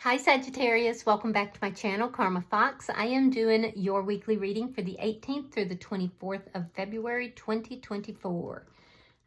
Hi Sagittarius, welcome back to my channel, Karma Fox. I am doing your weekly reading for the 18th through the 24th of February 2024.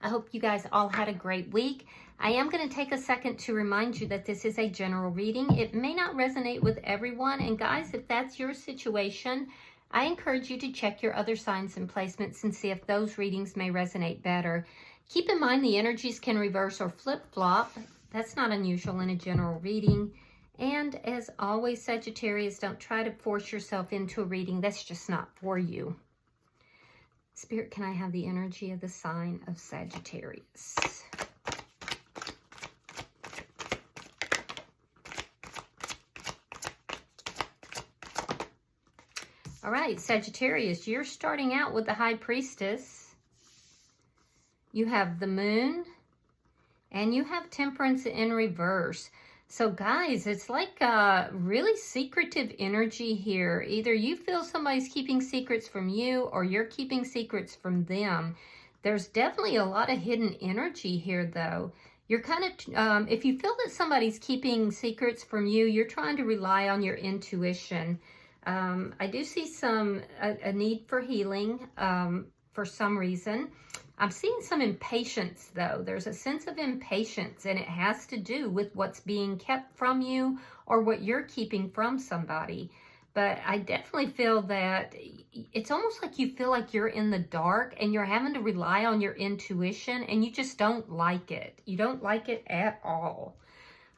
I hope you guys all had a great week. I am going to take a second to remind you that this is a general reading. It may not resonate with everyone, and guys, if that's your situation, I encourage you to check your other signs and placements and see if those readings may resonate better. Keep in mind the energies can reverse or flip-flop. That's not unusual in a general reading. And as always, Sagittarius, don't try to force yourself into a reading that's just not for you. Spirit, can I have the energy of the sign of Sagittarius? All right, Sagittarius, you're starting out with the High Priestess. You have the Moon, and you have Temperance in reverse. So guys, it's like a really secretive energy here. Either you feel somebody's keeping secrets from you or you're keeping secrets from them. There's definitely a lot of hidden energy here though. You're kind of, if you feel that somebody's keeping secrets from you, you're trying to rely on your intuition. I do see a need for healing for some reason. I'm seeing some impatience, though. There's a sense of impatience, and it has to do with what's being kept from you or what you're keeping from somebody. But I definitely feel that it's almost like you feel like you're in the dark and you're having to rely on your intuition, and you just don't like it. You don't like it at all.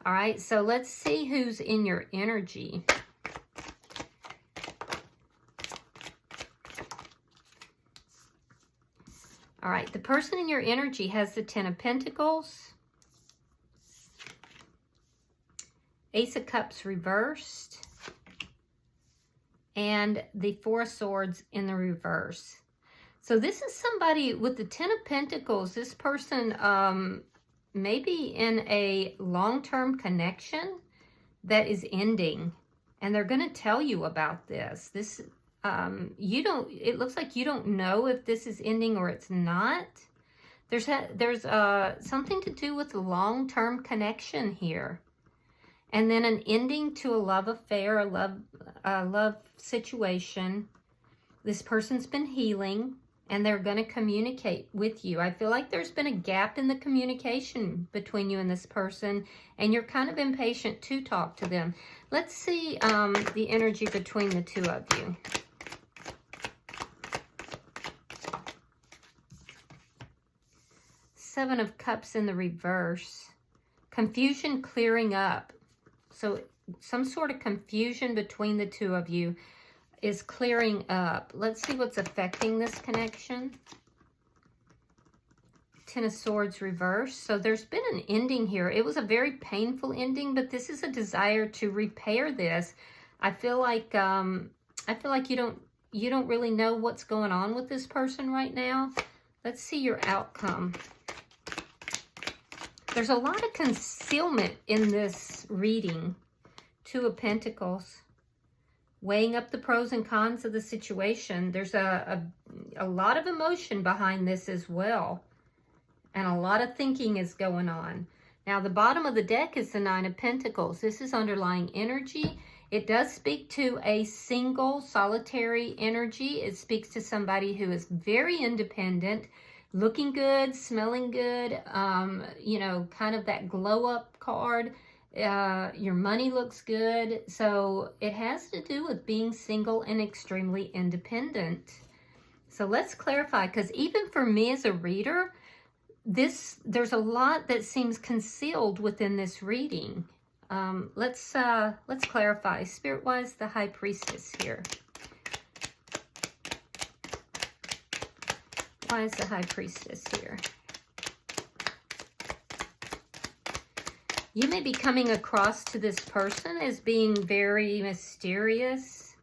All right, so let's see who's in your energy. All right, the person in your energy has the Ten of Pentacles, Ace of Cups reversed, and the Four of Swords in the reverse. So this is somebody with the Ten of Pentacles. This person may be in a long-term connection that is ending, and they're going to tell you about this. It looks like you don't know if this is ending or it's not. There's something to do with long-term connection here. And then an ending to a love affair, a love situation. This person's been healing and they're going to communicate with you. I feel like there's been a gap in the communication between you and this person, and you're kind of impatient to talk to them. Let's see the energy between the two of you. Seven of Cups in the reverse. Confusion clearing up. So some sort of confusion between the two of you is clearing up. Let's see what's affecting this connection. Ten of Swords reverse. So there's been an ending here. It was a very painful ending, but this is a desire to repair this. I feel like you don't really know what's going on with this person right now. Let's see your outcome. There's a lot of concealment in this reading. Two of Pentacles. Weighing up the pros and cons of the situation. There's a lot of emotion behind this as well. And a lot of thinking is going on. Now, the bottom of the deck is the Nine of Pentacles. This is underlying energy. It does speak to a single, solitary energy. It speaks to somebody who is very independent, looking good, smelling good, you know, kind of that glow up card. Your money looks good. So it has to do with being single and extremely independent. So let's clarify, because even for me as a reader, there's a lot that seems concealed within this reading. Let's clarify. Spirit-wise, the High Priestess here. Why is the High Priestess here? You may be coming across to this person as being very mysterious.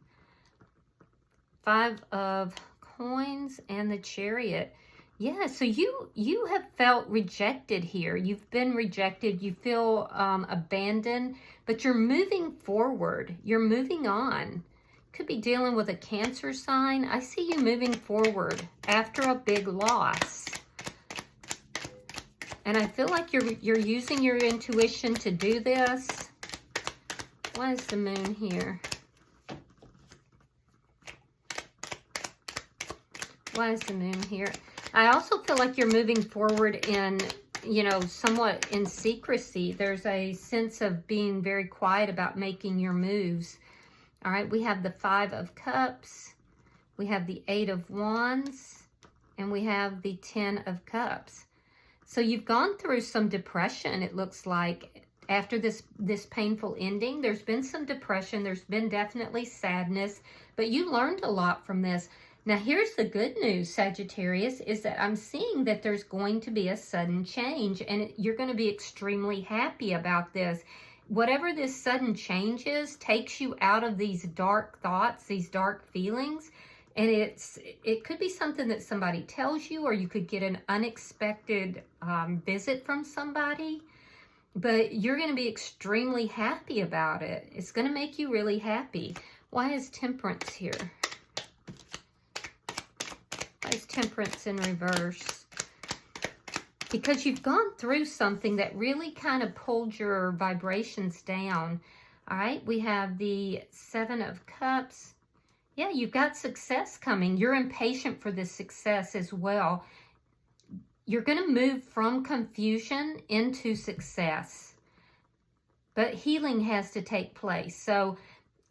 Five of Coins and the Chariot. Yeah, so you have felt rejected here. You've been rejected. You feel abandoned, but you're moving forward. You're moving on. Could be dealing with a Cancer sign. I see you moving forward after a big loss. And I feel like you're using your intuition to do this. Why is the moon here? Why is the moon here? I also feel like you're moving forward in, you know, somewhat in secrecy. There's a sense of being very quiet about making your moves. All right, we have the 5 of Cups, we have the 8 of Wands, and we have the 10 of Cups. So you've gone through some depression, it looks like, after this painful ending. There's been some depression, there's been definitely sadness, but you learned a lot from this. Now, here's the good news, Sagittarius, is that I'm seeing that there's going to be a sudden change, and you're going to be extremely happy about this. Whatever this sudden change is takes you out of these dark thoughts, these dark feelings, and it could be something that somebody tells you, or you could get an unexpected visit from somebody, but you're going to be extremely happy about it. It's going to make you really happy. Why is Temperance here? Why is Temperance in reverse? Because you've gone through something that really kind of pulled your vibrations down. All right, we have the 7 of Cups. Yeah, you've got success coming. You're impatient for this success as well. You're going to move from confusion into success. But healing has to take place. So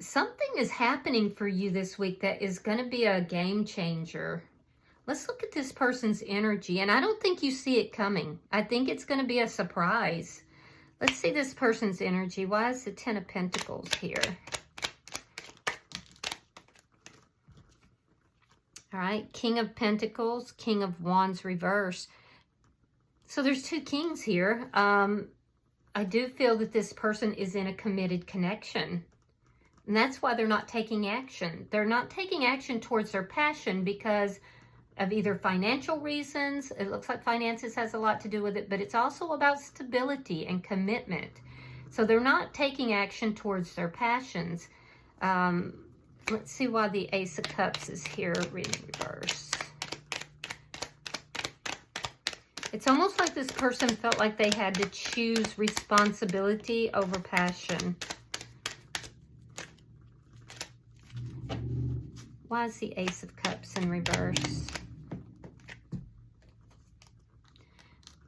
something is happening for you this week that is going to be a game changer. Let's look at this person's energy. And I don't think you see it coming. I think it's going to be a surprise. Let's see this person's energy. Why is the 10 of Pentacles here? All right, King of Pentacles, King of Wands reverse. So there's 2 kings here. I do feel that this person is in a committed connection. And that's why they're not taking action. They're not taking action towards their passion because of either financial reasons. It looks like finances has a lot to do with it, but it's also about stability and commitment. So they're not taking action towards their passions. Let's see why the Ace of Cups is here in reverse. It's almost like this person felt like they had to choose responsibility over passion. Why is the Ace of Cups in reverse?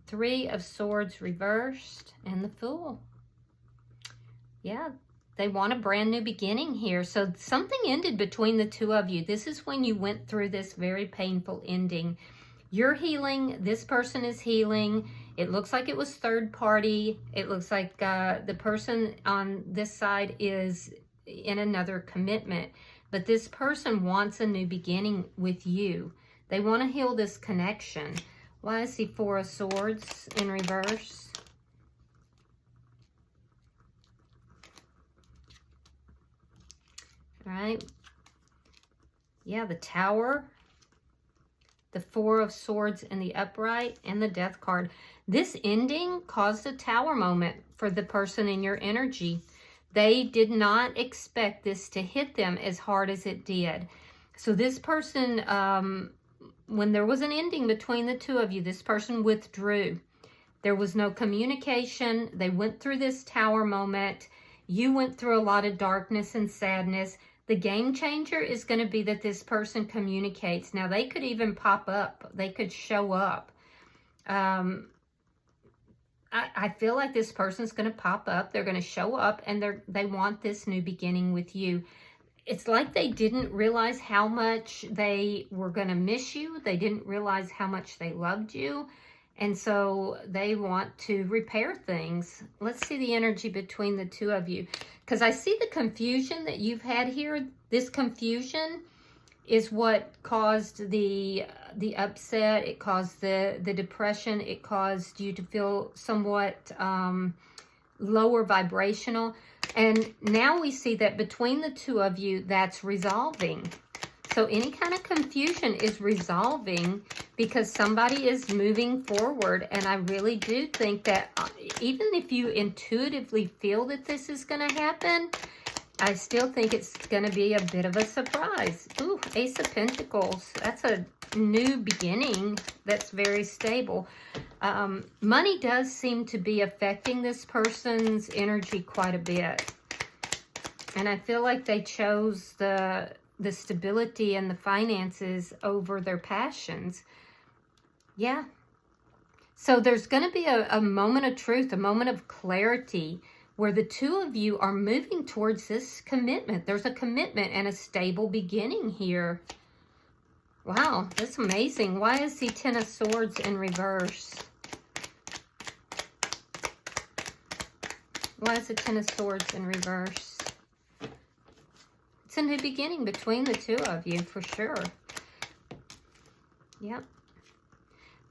3 of Swords reversed and the Fool. Yeah, they want a brand new beginning here. So something ended between the 2 of you. This is when you went through this very painful ending. You're healing. This person is healing. It looks like it was third party. It looks like the person on this side is in another commitment. But this person wants a new beginning with you. They want to heal this connection. Why is the 4 of Swords in reverse? All right. Yeah, the Tower, the 4 of Swords in the upright, and the Death card. This ending caused a Tower moment for the person in your energy. They did not expect this to hit them as hard as it did. So this person, when there was an ending between the 2 of you, this person withdrew. There was no communication. They went through this Tower moment. You went through a lot of darkness and sadness. The game changer is going to be that this person communicates. Now, they could even pop up. They could show up. I feel like this person's going to pop up. They're going to show up, and they want this new beginning with you. It's like they didn't realize how much they were going to miss you. They didn't realize how much they loved you. And so they want to repair things. Let's see the energy between the 2 of you. Because I see the confusion that you've had here. This confusion is what caused the upset. It caused the depression. It caused you to feel somewhat lower vibrational. And now we see that between the 2 of you, that's resolving. So any kind of confusion is resolving because somebody is moving forward. And I really do think that even if you intuitively feel that this is going to happen, I still think it's going to be a bit of a surprise. Ooh, Ace of Pentacles. That's a new beginning that's very stable. Money does seem to be affecting this person's energy quite a bit. And I feel like they chose the stability and the finances over their passions. Yeah. So there's going to be a moment of truth, a moment of clarity, where the two of you are moving towards this commitment. There's a commitment and a stable beginning here. Wow, that's amazing. Why is the Ten of Swords in reverse? Why is the Ten of Swords in reverse? It's a new beginning between the two of you, for sure. Yep.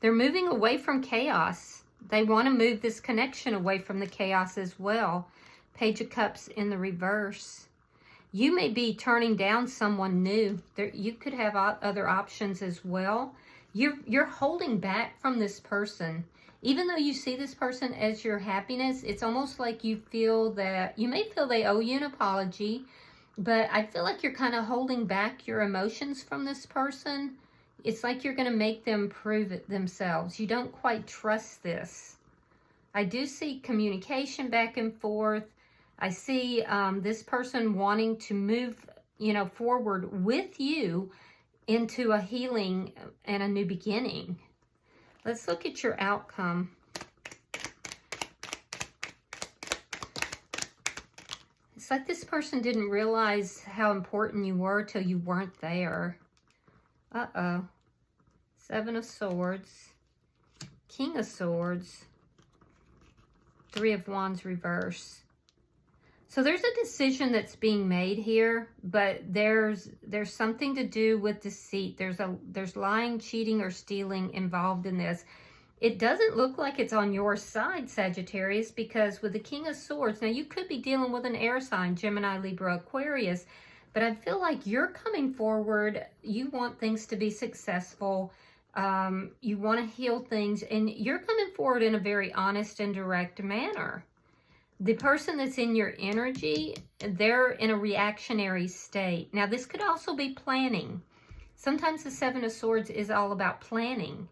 They're moving away from chaos. They want to move this connection away from the chaos as well. Page of Cups in the reverse. You may be turning down someone new. You could have other options as well. You're holding back from this person. Even though you see this person as your happiness, it's almost like you feel that, you may feel they owe you an apology, but I feel like you're kind of holding back your emotions from this person. It's like you're going to make them prove it themselves. You don't quite trust this. I do see communication back and forth. I see this person wanting to move, forward with you into a healing and a new beginning. Let's look at your outcome. It's like this person didn't realize how important you were till you weren't there. Uh-oh. Seven of Swords. King of Swords. Three of Wands reverse. So there's a decision that's being made here, but there's something to do with deceit. There's lying, cheating, or stealing involved in this. It doesn't look like it's on your side, Sagittarius, because with the King of Swords, now you could be dealing with an air sign, Gemini, Libra, Aquarius, but I feel like you're coming forward. You want things to be successful. You want to heal things, and you're coming forward in a very honest and direct manner. The person that's in your energy, they're in a reactionary state. Now, this could also be planning. Sometimes the Seven of Swords is all about planning.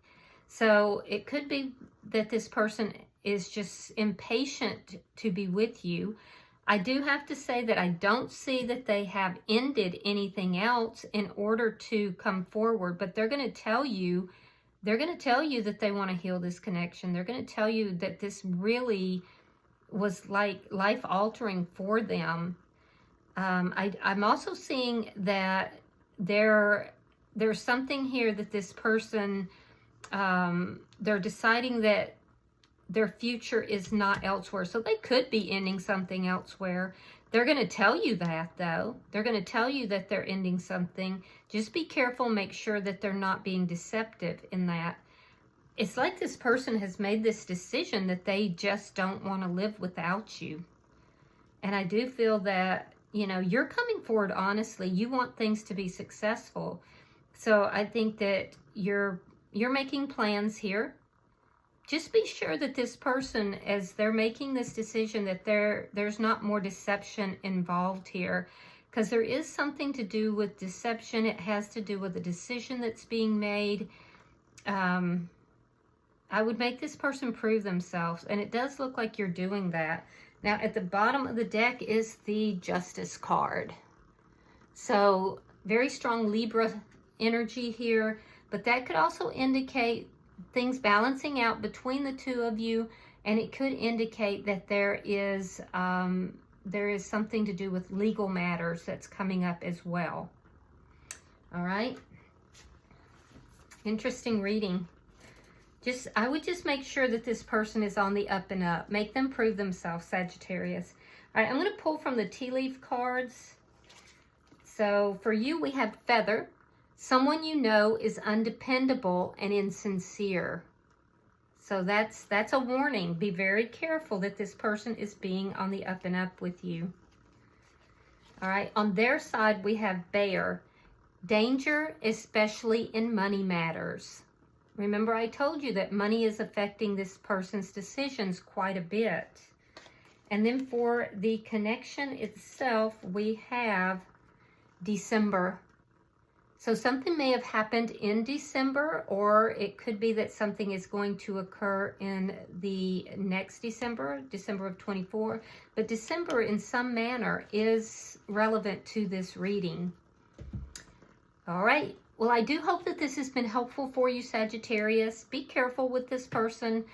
So it could be that this person is just impatient to be with you. I do have to say that I don't see that they have ended anything else in order to come forward, but they're going to tell you that they want to heal this connection. They're going to tell you that this really was like life-altering for them. I'm also seeing that there's something here that this person, they're deciding that their future is not elsewhere. So they could be ending something elsewhere. They're going to tell you that, though. They're going to tell you that they're ending something. Just be careful. Make sure that they're not being deceptive in that. It's like this person has made this decision that they just don't want to live without you. And I do feel that, you're coming forward honestly. You want things to be successful. So I think that you're making plans here. Just be sure that this person, as they're making this decision, that there's not more deception involved here. Because there is something to do with deception. It has to do with the decision that's being made. I would make this person prove themselves, and it does look like you're doing that. Now, at the bottom of the deck is the Justice card. So, very strong Libra energy here, but that could also indicate things balancing out between the two of you, and it could indicate that there is something to do with legal matters that's coming up as well. All right? Interesting reading. I would just make sure that this person is on the up and up. Make them prove themselves, Sagittarius. All right, I'm going to pull from the tea leaf cards. So for you, we have Feather. Someone you know is undependable and insincere. So that's a warning. Be very careful that this person is being on the up and up with you. All right, on their side, we have Bear. Danger, especially in money matters. Remember, I told you that money is affecting this person's decisions quite a bit. And then for the connection itself, we have December. So something may have happened in December, or it could be that something is going to occur in the next December, December of 24. But December in some manner is relevant to this reading. All right. Well, I do hope that this has been helpful for you, Sagittarius. Be careful with this person.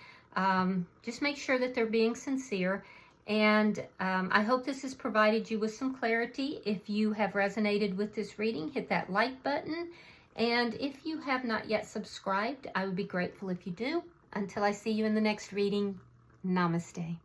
Just make sure that they're being sincere. And I hope this has provided you with some clarity. If you have resonated with this reading, hit that like button. And if you have not yet subscribed, I would be grateful if you do. Until I see you in the next reading, namaste.